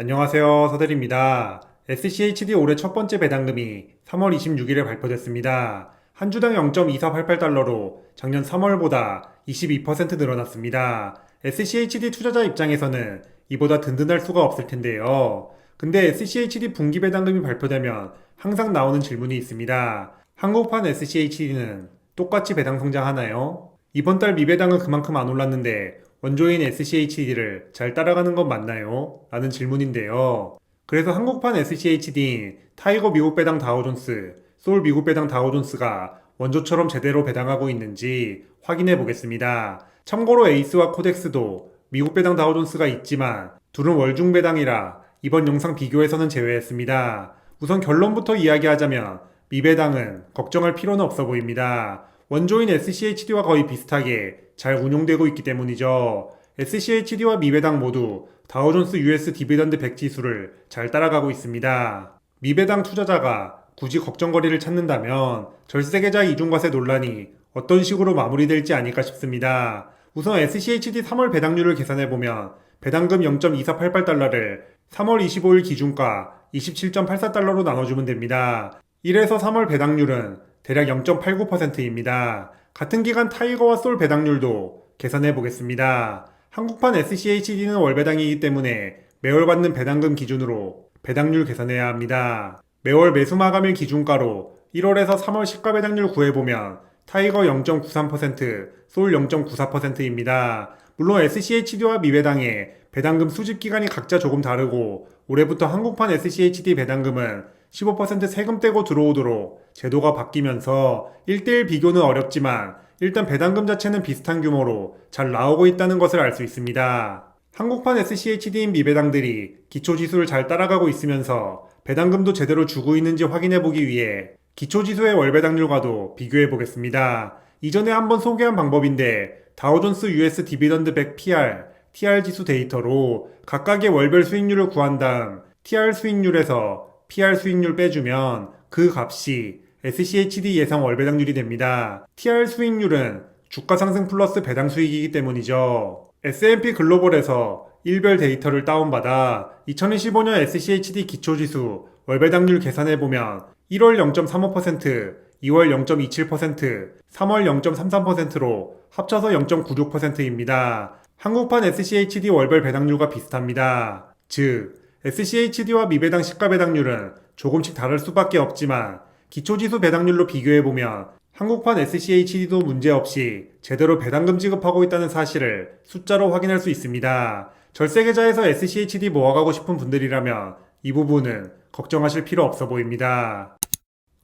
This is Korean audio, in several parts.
안녕하세요. 서대리입니다. SCHD 올해 첫 번째 배당금이 3월 26일에 발표됐습니다. 한 주당 0.2488달러로 작년 3월보다 22% 늘어났습니다. SCHD 투자자 입장에서는 이보다 든든할 수가 없을 텐데요. 근데 SCHD 분기 배당금이 발표되면 항상 나오는 질문이 있습니다. 한국판 SCHD는 똑같이 배당 성장하나요? 이번 달 미배당은 그만큼 안 올랐는데 원조인 SCHD를 잘 따라가는 건 맞나요? 라는 질문인데요. 그래서 한국판 SCHD인 타이거 미국 배당 다우존스, 소울 미국 배당 다우존스가 원조처럼 제대로 배당하고 있는지 확인해 보겠습니다. 참고로 에이스와 코덱스도 미국 배당 다우존스가 있지만 둘은 월중 배당이라 이번 영상 비교에서는 제외했습니다. 우선 결론부터 이야기하자면 미배당은 걱정할 필요는 없어 보입니다. 원조인 SCHD와 거의 비슷하게 잘 운용되고 있기 때문이죠. SCHD와 미배당 모두 다우존스 US 디비던드 100 지수를 잘 따라가고 있습니다. 미배당 투자자가 굳이 걱정거리를 찾는다면 절세계좌 이중과세 논란이 어떤 식으로 마무리될지 아닐까 싶습니다. 우선 SCHD 3월 배당률을 계산해보면 배당금 0.2488달러를 3월 25일 기준가 27.84달러로 나눠주면 됩니다. 1에서 3월 배당률은 대략 0.89%입니다. 같은 기간 타이거와 솔 배당률도 계산해 보겠습니다. 한국판 SCHD는 월 배당이기 때문에 매월 받는 배당금 기준으로 배당률 계산해야 합니다. 매월 매수 마감일 기준가로 1월에서 3월 시가 배당률 구해보면 타이거 0.93%, 솔 0.94%입니다. 물론 SCHD와 미배당의 배당금 수집 기간이 각자 조금 다르고 올해부터 한국판 SCHD 배당금은 15% 세금 떼고 들어오도록 제도가 바뀌면서 1대1 비교는 어렵지만 일단 배당금 자체는 비슷한 규모로 잘 나오고 있다는 것을 알 수 있습니다. 한국판 SCHD인 미배당들이 기초지수를 잘 따라가고 있으면서 배당금도 제대로 주고 있는지 확인해보기 위해 기초지수의 월배당률과도 비교해보겠습니다. 이전에 한번 소개한 방법인데 다우존스 US 디비던드 100 PR, TR 지수 데이터로 각각의 월별 수익률을 구한 다음 TR 수익률에서 PR 수익률 빼주면 그 값이 SCHD 예상 월배당률이 됩니다. TR 수익률은 주가 상승 플러스 배당 수익이기 때문이죠. S&P 글로벌에서 일별 데이터를 다운받아 2025년 SCHD 기초지수 월배당률 계산해보면 1월 0.35%, 2월 0.27%, 3월 0.33%로 합쳐서 0.96%입니다. 한국판 SCHD 월별 배당률과 비슷합니다. 즉, SCHD와 미배당 시가 배당률은 조금씩 다를 수밖에 없지만 기초지수 배당률로 비교해보면 한국판 SCHD도 문제없이 제대로 배당금 지급하고 있다는 사실을 숫자로 확인할 수 있습니다. 절세계좌에서 SCHD 모아가고 싶은 분들이라면 이 부분은 걱정하실 필요 없어 보입니다.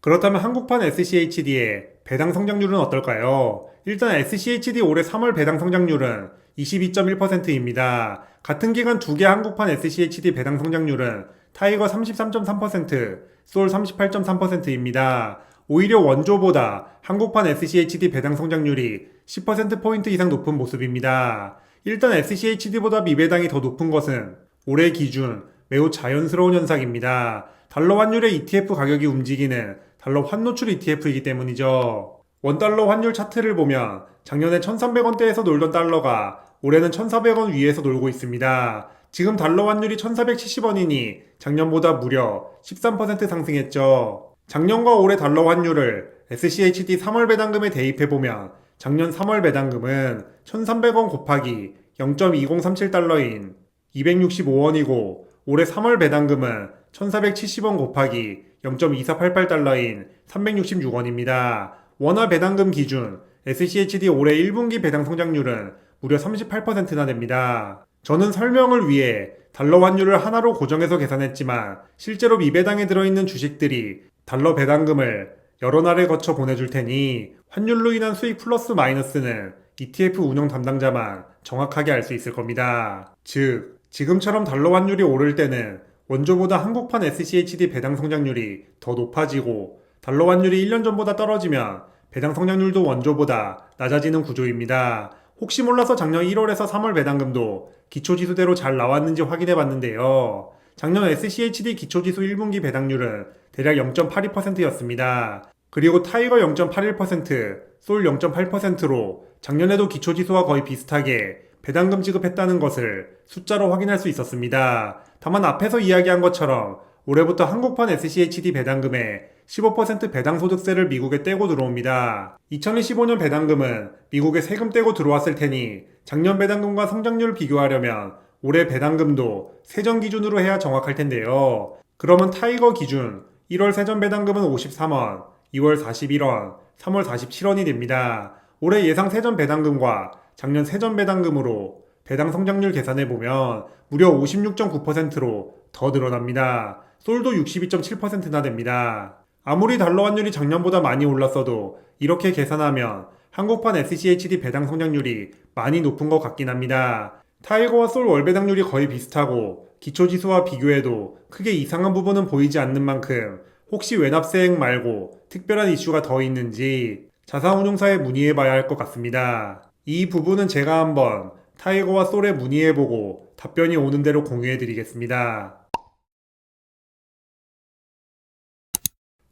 그렇다면 한국판 SCHD의 배당 성장률은 어떨까요? 일단 SCHD 올해 3월 배당 성장률은 22.1%입니다. 같은 기간 두 개 한국판 SCHD 배당 성장률은 타이거 33.3%, 솔 38.3%입니다. 오히려 원조보다 한국판 SCHD 배당 성장률이 10%포인트 이상 높은 모습입니다. 일단 SCHD보다 미배당이 더 높은 것은 올해 기준 매우 자연스러운 현상입니다. 달러 환율의 ETF 가격이 움직이는 달러 환노출 ETF이기 때문이죠. 원달러 환율 차트를 보면 작년에 1300원대에서 놀던 달러가 올해는 1400원 위에서 놀고 있습니다. 지금 달러 환율이 1470원이니 작년보다 무려 13% 상승했죠. 작년과 올해 달러 환율을 SCHD 3월 배당금에 대입해보면 작년 3월 배당금은 1300원 곱하기 0.2037달러인 265원이고 올해 3월 배당금은 1470원 곱하기 0.2488달러인 366원입니다. 원화 배당금 기준 SCHD 올해 1분기 배당 성장률은 무려 38%나 됩니다. 저는 설명을 위해 달러 환율을 하나로 고정해서 계산했지만 실제로 미배당에 들어있는 주식들이 달러 배당금을 여러 날에 거쳐 보내줄 테니 환율로 인한 수익 플러스 마이너스는 ETF 운영 담당자만 정확하게 알 수 있을 겁니다. 즉, 지금처럼 달러 환율이 오를 때는 원조보다 한국판 SCHD 배당 성장률이 더 높아지고 달러 환율이 1년 전보다 떨어지면 배당 성장률도 원조보다 낮아지는 구조입니다. 혹시 몰라서 작년 1월에서 3월 배당금도 기초지수대로 잘 나왔는지 확인해 봤는데요. 작년 SCHD 기초지수 1분기 배당률은 대략 0.82%였습니다. 그리고 타이거 0.81%, 솔 0.8%로 작년에도 기초지수와 거의 비슷하게 배당금 지급했다는 것을 숫자로 확인할 수 있었습니다. 다만 앞에서 이야기한 것처럼 올해부터 한국판 SCHD 배당금의 15% 배당소득세를 미국에 떼고 들어옵니다. 2025년 배당금은 미국에 세금 떼고 들어왔을 테니 작년 배당금과 성장률 비교하려면 올해 배당금도 세전 기준으로 해야 정확할 텐데요. 그러면 타이거 기준 1월 세전 배당금은 53원, 2월 41원, 3월 47원이 됩니다. 올해 예상 세전 배당금과 작년 세전 배당금으로 배당 성장률 계산해보면 무려 56.9%로 더 늘어납니다. 솔도 62.7%나 됩니다. 아무리 달러 환율이 작년보다 많이 올랐어도 이렇게 계산하면 한국판 SCHD 배당 성장률이 많이 높은 것 같긴 합니다. 타이거와 솔 월배당률이 거의 비슷하고 기초지수와 비교해도 크게 이상한 부분은 보이지 않는 만큼 혹시 외납세액 말고 특별한 이슈가 더 있는지 자산운용사에 문의해봐야 할 것 같습니다. 이 부분은 제가 한번 타이거와 솔에 문의해보고 답변이 오는 대로 공유해드리겠습니다.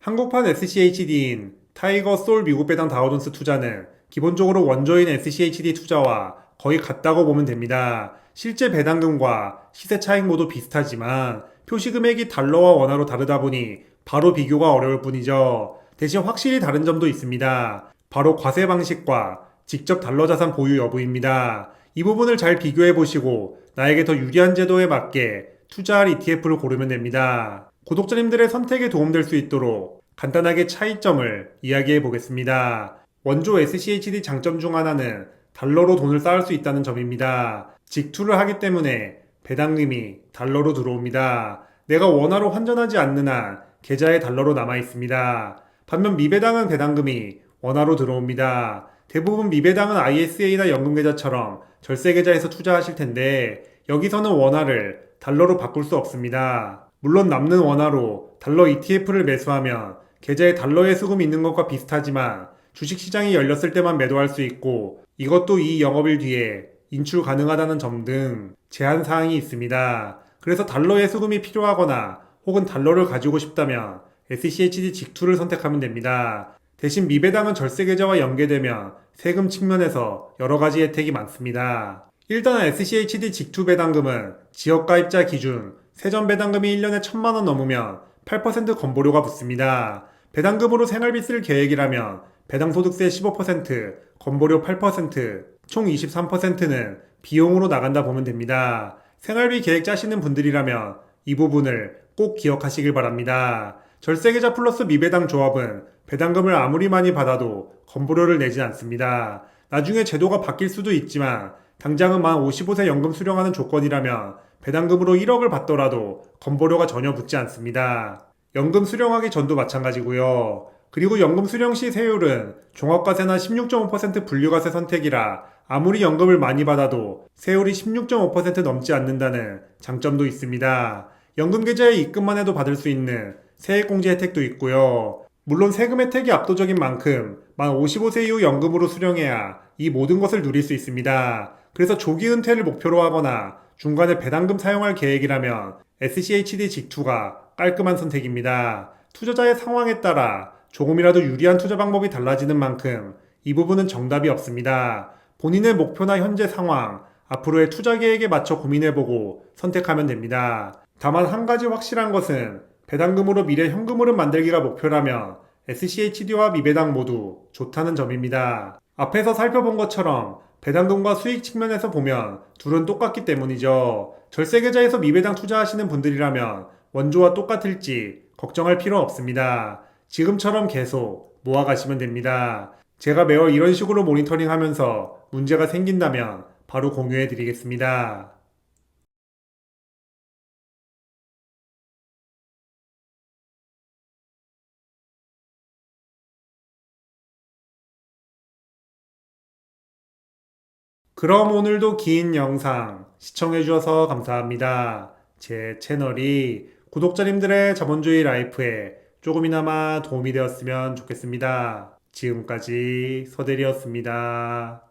한국판 SCHD인 타이거 솔 미국 배당 다우존스 투자는 기본적으로 원조인 SCHD 투자와 거의 같다고 보면 됩니다. 실제 배당금과 시세 차익 모두 비슷하지만 표시 금액이 달러와 원화로 다르다 보니 바로 비교가 어려울 뿐이죠. 대신 확실히 다른 점도 있습니다. 바로 과세 방식과 직접 달러 자산 보유 여부입니다. 이 부분을 잘 비교해 보시고 나에게 더 유리한 제도에 맞게 투자할 ETF를 고르면 됩니다. 구독자님들의 선택에 도움될 수 있도록 간단하게 차이점을 이야기해 보겠습니다. 원조 SCHD 장점 중 하나는 달러로 돈을 쌓을 수 있다는 점입니다. 직투를 하기 때문에 배당금이 달러로 들어옵니다. 내가 원화로 환전하지 않는 한 계좌에 달러로 남아 있습니다. 반면 미배당은 배당금이 원화로 들어옵니다. 대부분 미배당은 ISA나 연금계좌처럼 절세계좌에서 투자하실 텐데 여기서는 원화를 달러로 바꿀 수 없습니다. 물론 남는 원화로 달러 ETF를 매수하면 계좌에 달러의 수금이 있는 것과 비슷하지만 주식시장이 열렸을 때만 매도할 수 있고 이것도 이 영업일 뒤에 인출 가능하다는 점 등 제한사항이 있습니다. 그래서 달러의 수금이 필요하거나 혹은 달러를 가지고 싶다면 SCHD 직투를 선택하면 됩니다. 대신 미배당은 절세계좌와 연계되면 세금 측면에서 여러가지 혜택이 많습니다. 일단 SCHD 직투 배당금은 지역가입자 기준 세전 배당금이 1년에 1,000만원 넘으면 8% 건보료가 붙습니다. 배당금으로 생활비 쓸 계획이라면 배당소득세 15%, 건보료 8%, 총 23%는 비용으로 나간다 보면 됩니다. 생활비 계획 짜시는 분들이라면 이 부분을 꼭 기억하시길 바랍니다. 절세계좌 플러스 미배당 조합은 배당금을 아무리 많이 받아도 건보료를 내진 않습니다. 나중에 제도가 바뀔 수도 있지만 당장은 만 55세 연금 수령하는 조건이라면 배당금으로 1억을 받더라도 건보료가 전혀 붙지 않습니다. 연금 수령하기 전도 마찬가지고요. 그리고 연금 수령 시 세율은 종합과세나 16.5% 분류과세 선택이라 아무리 연금을 많이 받아도 세율이 16.5% 넘지 않는다는 장점도 있습니다. 연금 계좌에 입금만 해도 받을 수 있는 세액공제 혜택도 있고요. 물론 세금 혜택이 압도적인 만큼 만 55세 이후 연금으로 수령해야 이 모든 것을 누릴 수 있습니다. 그래서 조기 은퇴를 목표로 하거나 중간에 배당금 사용할 계획이라면 SCHD 직투가 깔끔한 선택입니다. 투자자의 상황에 따라 조금이라도 유리한 투자 방법이 달라지는 만큼 이 부분은 정답이 없습니다. 본인의 목표나 현재 상황, 앞으로의 투자 계획에 맞춰 고민해보고 선택하면 됩니다. 다만 한 가지 확실한 것은 배당금으로 미래 현금흐름 만들기가 목표라면 SCHD와 미배당 모두 좋다는 점입니다. 앞에서 살펴본 것처럼 배당금과 수익 측면에서 보면 둘은 똑같기 때문이죠. 절세계좌에서 미배당 투자하시는 분들이라면 원조와 똑같을지 걱정할 필요 없습니다. 지금처럼 계속 모아가시면 됩니다. 제가 매월 이런 식으로 모니터링 하면서 문제가 생긴다면 바로 공유해 드리겠습니다. 그럼 오늘도 긴 영상 시청해주셔서 감사합니다. 제 채널이 구독자님들의 자본주의 라이프에 조금이나마 도움이 되었으면 좋겠습니다. 지금까지 서대리였습니다.